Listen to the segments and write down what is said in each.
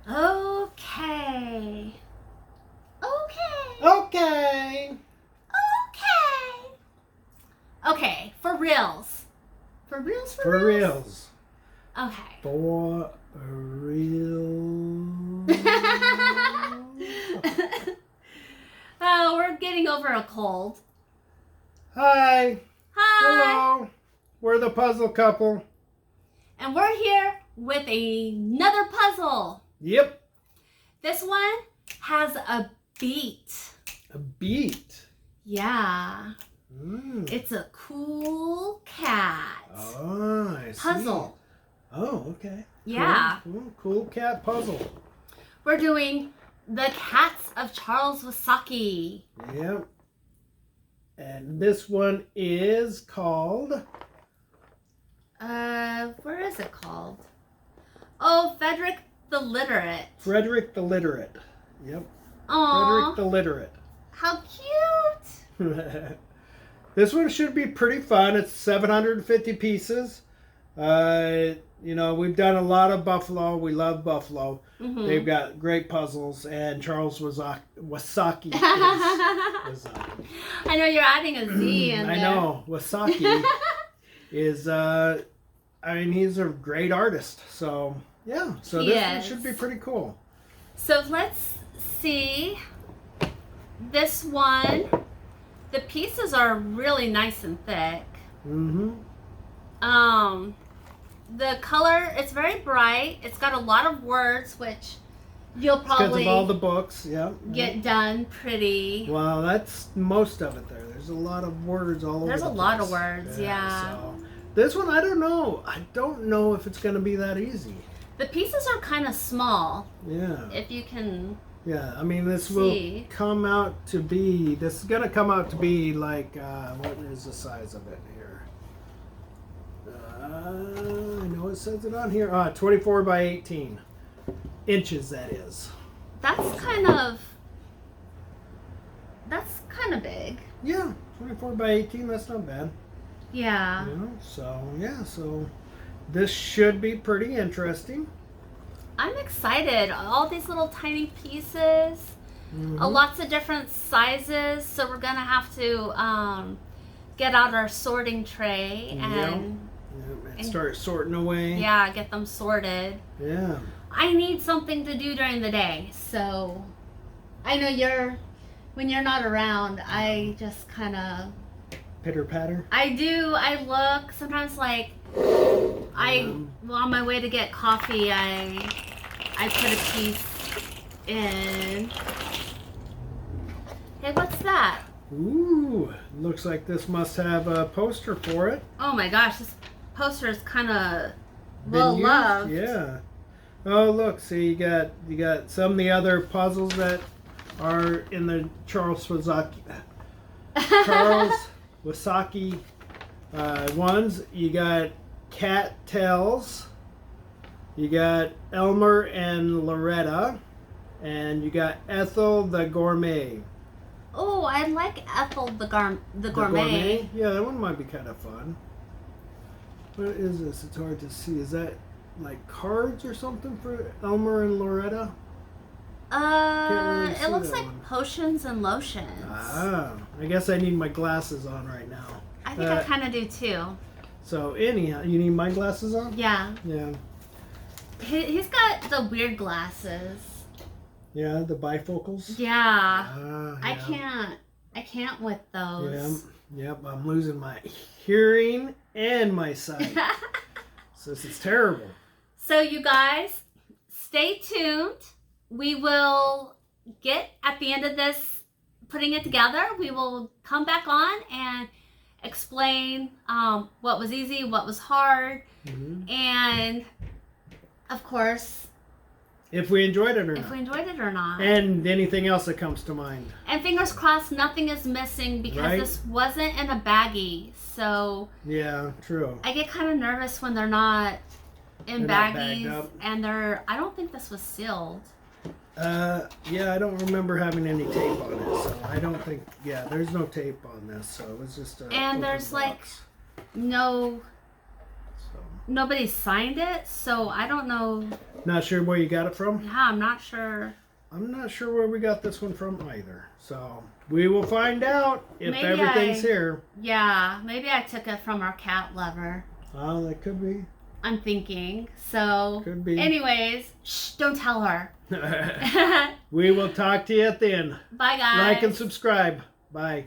Okay. Okay. Okay. Okay. Okay, for reals. For reals, for For reals? reals. Okay. For real. Oh, we're getting over a cold. Hi. Hi. Hello. We're the puzzle couple. And we're here with another puzzle. Yep. This one has a beat. A beat. Yeah. It's a cool cat. Oh, I see. Puzzle. Oh, okay. Yeah. Cool cat puzzle. We're doing The Cats of Charles Wysocki. Yep. And this one is called... Where is it called? Oh, Frederick the Literate. Frederick the Literate. Yep. Aww. Frederick the Literate. How cute. This one should be pretty fun. It's 750 pieces. You know, we've done a lot of Buffalo. We love Buffalo. Mm-hmm. They've got great puzzles, and Charles Wysocki is Wysocki. I know you're adding a Z in there. I know. Wysocki is, I mean, he's a great artist. So, yeah. So this one should be pretty cool. So let's see. This one, the pieces are really nice and thick. Mm-hmm. The color, it's very bright. It's got a lot of words, which you'll probably because of all the books, yeah. get done pretty. Well, that's most of it there. There's a lot of words all over. There's a lot of words, yeah. So this one, I don't know. I don't know if it's going to be that easy. The pieces are kind of small. Yeah. If you can. Yeah, I mean, this will come out to be. This is going to come out to be like. What is the size of it here? I know it says it on here. 24 by 18 inches. That is. That's kind of big. Yeah, 24 by 18. That's not bad. Yeah. You know, so yeah, so this should be pretty interesting. I'm excited. All these little tiny pieces, lots of different sizes. So we're gonna have to get out our sorting tray and start sorting away. Yeah, get them sorted. Yeah. I need something to do during the day, so I know when you're not around, I just kind of pitter patter. I do. I look sometimes like on my way to get coffee, I put a piece in. Hey, what's that? Ooh, looks like this must have a poster for it. Oh my gosh, this poster is kind of well loved. Yeah. Oh, look, see, you got some of the other puzzles that are in the Charles Wysocki ones. You got Cat Tales. You got Elmer and Loretta, and you got Ethel the Gourmet. Oh, I like Ethel the Gourmet. Yeah, that one might be kind of fun. What is this? It's hard to see. Is that like cards or something for Elmer and Loretta? Really it looks like one. Potions and lotions. Ah, I guess I need my glasses on right now. I think I kind of do too. So anyhow, you need my glasses on? Yeah. Yeah. He's got the weird glasses. Yeah, the bifocals. Yeah. Yeah. I can't with those. Yep. I'm losing my hearing and my sight. So this is terrible. So you guys, stay tuned. We will get at the end of this, putting it together. We will come back on and explain what was easy, what was hard, and of course, if we enjoyed it or not. And anything else that comes to mind. And fingers crossed nothing is missing because this wasn't in a baggie. So yeah, true. I get kind of nervous when they're not in baggies and I don't think this was sealed. Yeah, I don't remember having any tape on it, so I don't think, there's no tape on this, so it was just a and there's box. no nobody signed it, so I don't know. Not sure where you got it from? Yeah, I'm not sure. I'm not sure where we got this one from either. So we will find out if Maybe everything's here. Yeah, maybe I took it from our cat lover. Oh, that could be. I'm thinking. So, Could be. anyways, shh, don't tell her. We will talk to you at the end. Bye, guys. Like and subscribe. Bye.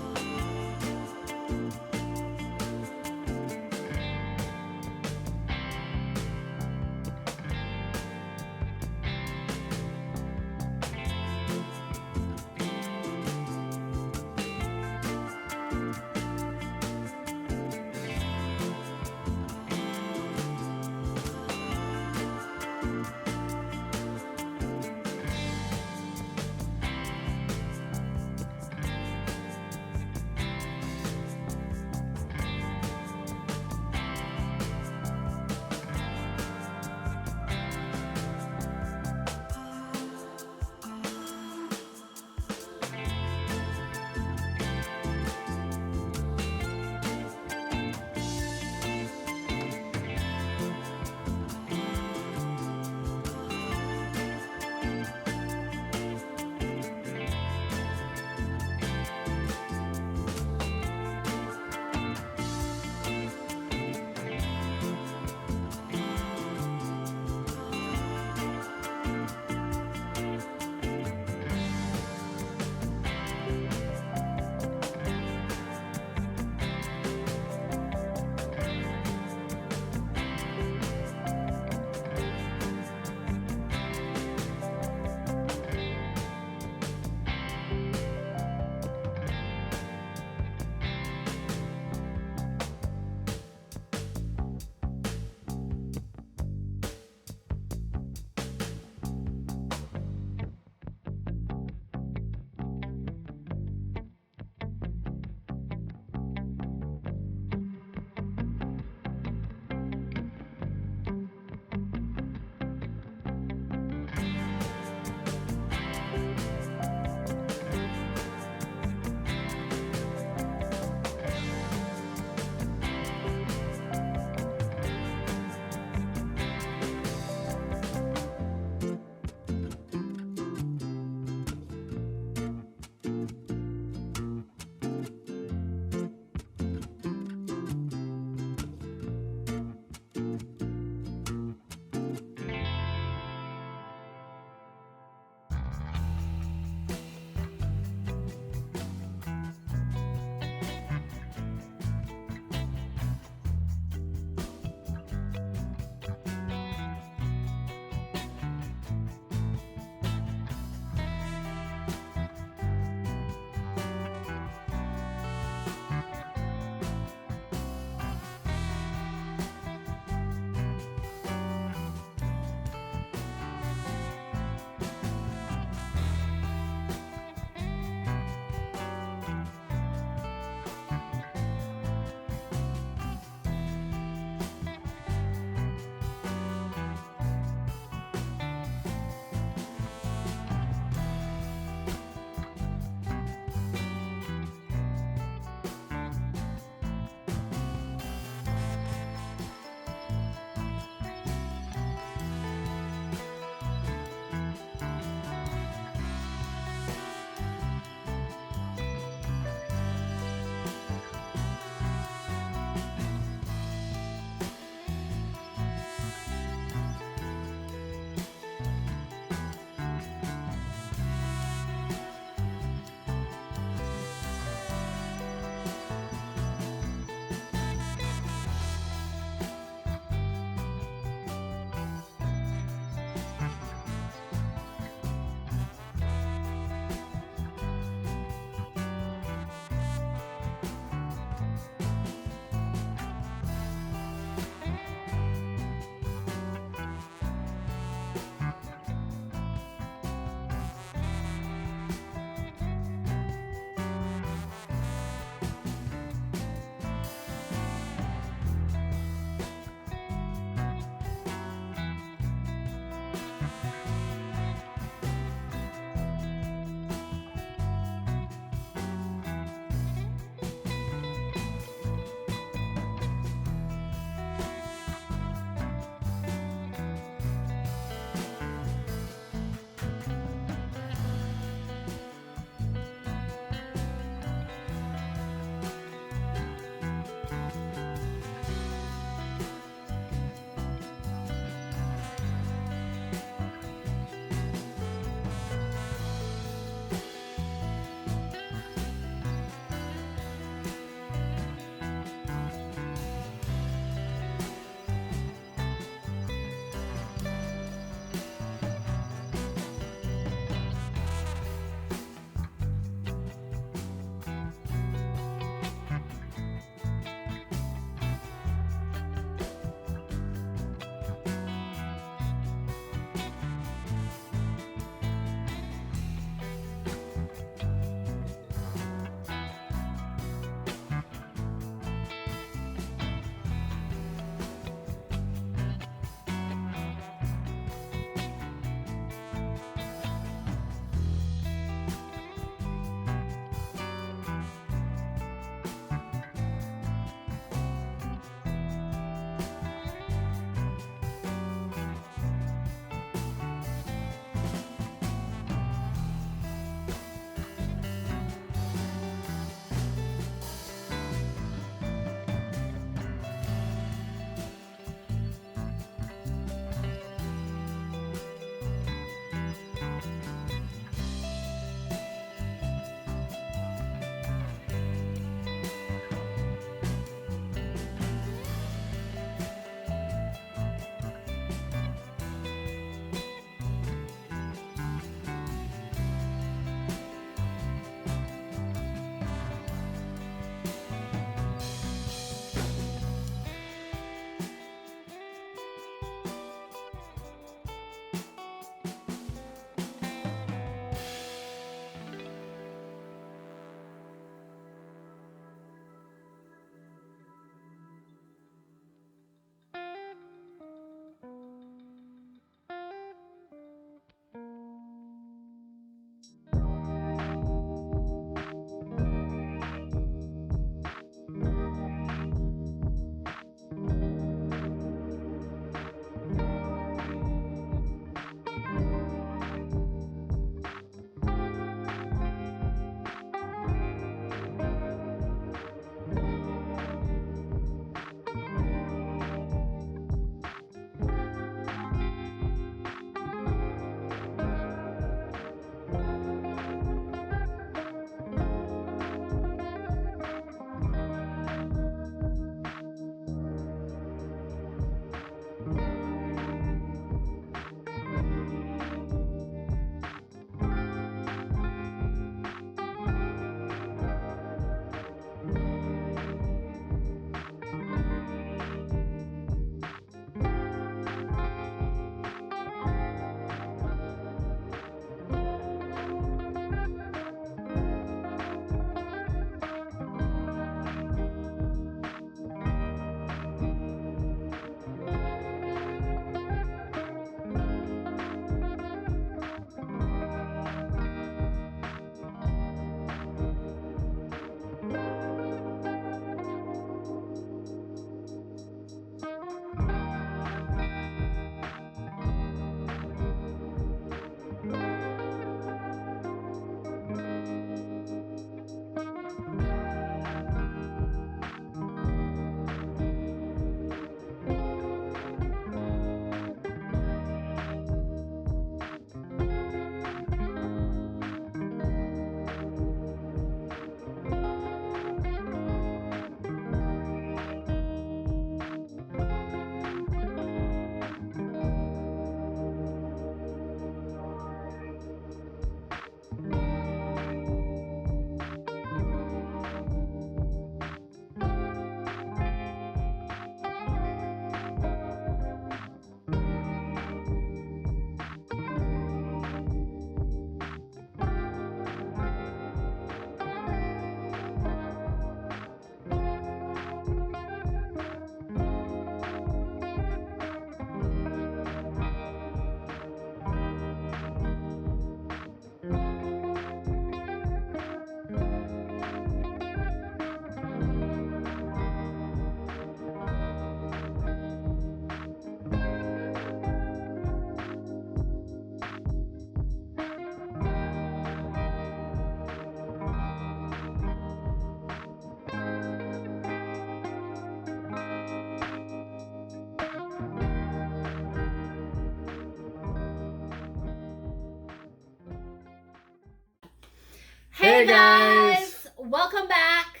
Hey guys! Welcome back.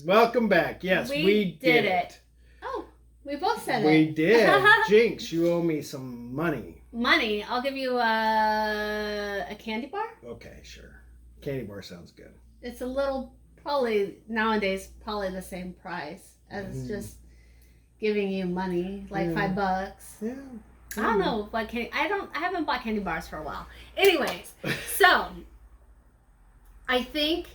Welcome back. Yes, we did it. Oh, we both said it. We did. Jinx, you owe me some money. Money? I'll give you a candy bar? Okay, sure. Candy bar sounds good. It's a little, probably nowadays, probably the same price as just giving you money, like $5. Yeah. I don't know what candy. I haven't bought candy bars for a while. Anyways, so I think.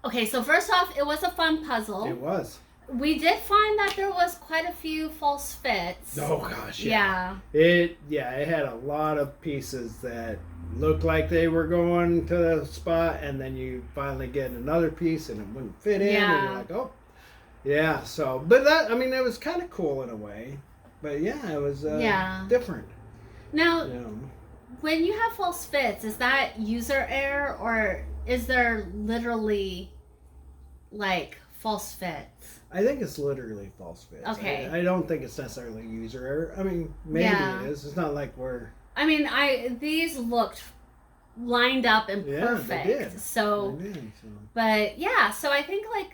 Okay, so first off, it was a fun puzzle. It was. We did find that there was quite a few false fits. Oh gosh, yeah. It had a lot of pieces that looked like they were going to the spot, and then you finally get another piece and it wouldn't fit in, and you're like, oh, yeah. So, but that, I mean, it was kind of cool in a way, but yeah, it was different. Now, when you have false fits, is that user error or is there literally like false fits? I think it's literally false fits. Okay. I don't think it's necessarily user error. I mean, maybe it is. It's not like we're... I mean, these looked lined up and perfect. They did. So, but yeah, so I think like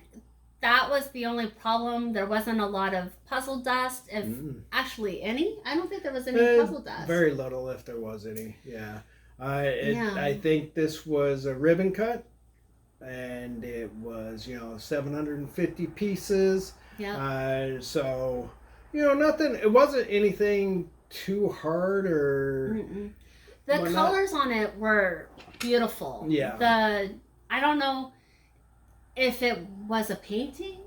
that was the only problem. There wasn't a lot of puzzle dust, if actually any. I don't think there was any puzzle dust. Very little, if there was any. Yeah. I think this was a ribbon cut. And it was, 750 pieces. Yeah. So, nothing. It wasn't anything too hard or. The colors on it were beautiful. Yeah. I don't know if it was a painting.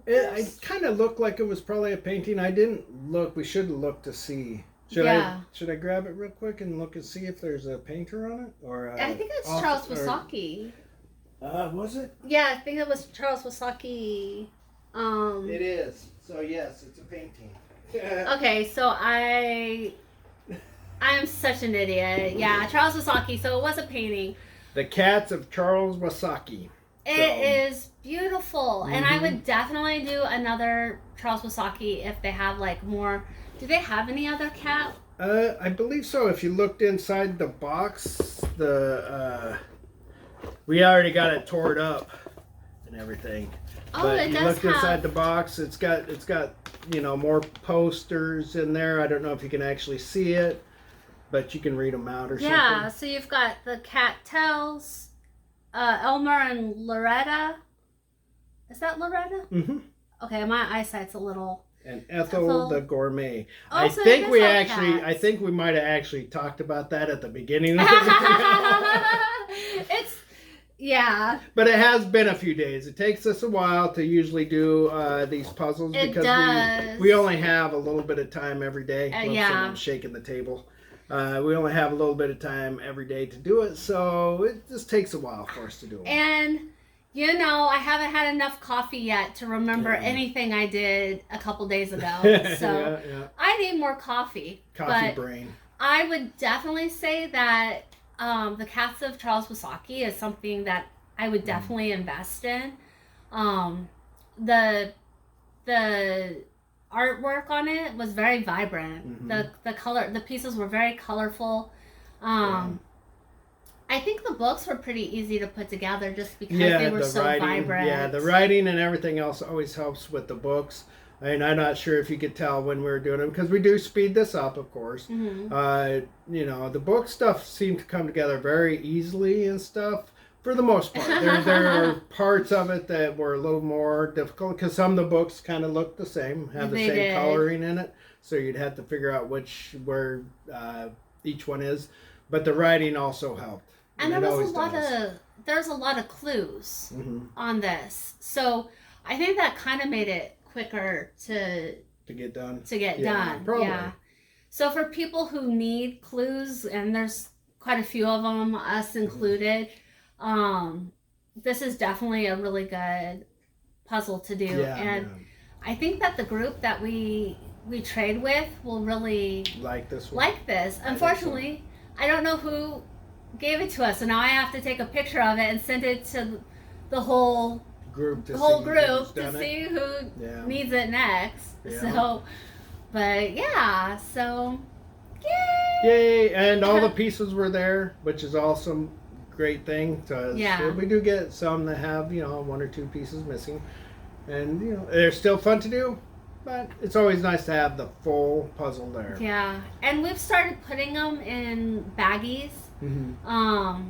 It kind of looked like it was probably a painting. I didn't look. We should look to see. Should I grab it real quick and look and see if there's a painter on it, or? I think it's Charles Wysocki. Was it? Yeah, I think it was Charles Wysocki. It is. So yes, it's a painting. Okay, so I am such an idiot. Yeah, Charles Wysocki. So it was a painting. The Cats of Charles Wysocki. It is beautiful, and I would definitely do another Charles Wysocki if they have like more. Do they have any other cat? I believe so. If you looked inside the box, we already got it torn up and everything. Oh, but it you does looked inside the box. It's got more posters in there. I don't know if you can actually see it, but you can read them out or something. Yeah. So you've got the cat tails, Elmer and Loretta. Is that Loretta? Mm-hmm. Okay, my eyesight's a little. And Ethel the gourmet. Oh, I so think we might have actually talked about that at the beginning of the video. Yeah. But it has been a few days. It takes us a while to usually do these puzzles because we only have a little bit of time every day. I'm shaking the table. We only have a little bit of time every day to do it, so it just takes a while for us to do it. And I haven't had enough coffee yet to remember anything I did a couple days ago. So I need more coffee. Coffee brain. I would definitely say that the Cats of Charles Wysocki is something that I would definitely invest in. The artwork on it was very vibrant. The pieces were very colorful. I think the books were pretty easy to put together just because they were so vibrant. Yeah, the writing and everything else always helps with the books. And I'm not sure if you could tell when we were doing them, because we do speed this up, of course. The book stuff seemed to come together very easily and stuff, for the most part. There are parts of it that were a little more difficult, because some of the books kind of look the same, have the same coloring in it, so you'd have to figure out where each one is. But the writing also helped. And there's a lot of clues on this, so I think that kind of made it quicker to get done. Probably. Yeah. So for people who need clues, and there's quite a few of them, us included, this is definitely a really good puzzle to do. I think that the group that we trade with will really like this one. Unfortunately, I don't know who gave it to us, so now I have to take a picture of it and send it to the whole group to see who needs it next. So, but so yay! And all the pieces were there, which is awesome. great thing. So Yeah. we do get some that have, you know, 1 or 2 pieces missing. And, you know, they're still fun to do. But it's always nice to have the full puzzle there. Yeah. And we've started putting them in baggies. Mm-hmm.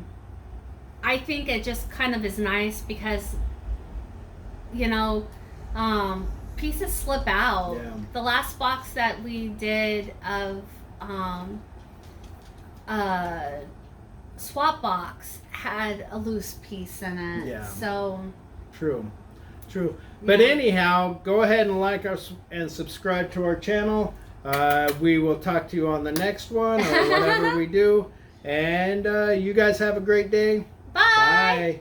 I think it just kind of is nice because, you know, pieces slip out. Yeah. The last box that we did of swap box had a loose piece in it. Yeah. So True. But yeah. anyhow, go ahead and like us and subscribe to our channel. We will talk to you on the next one or whatever we do. And you guys have a great day. Bye. Bye.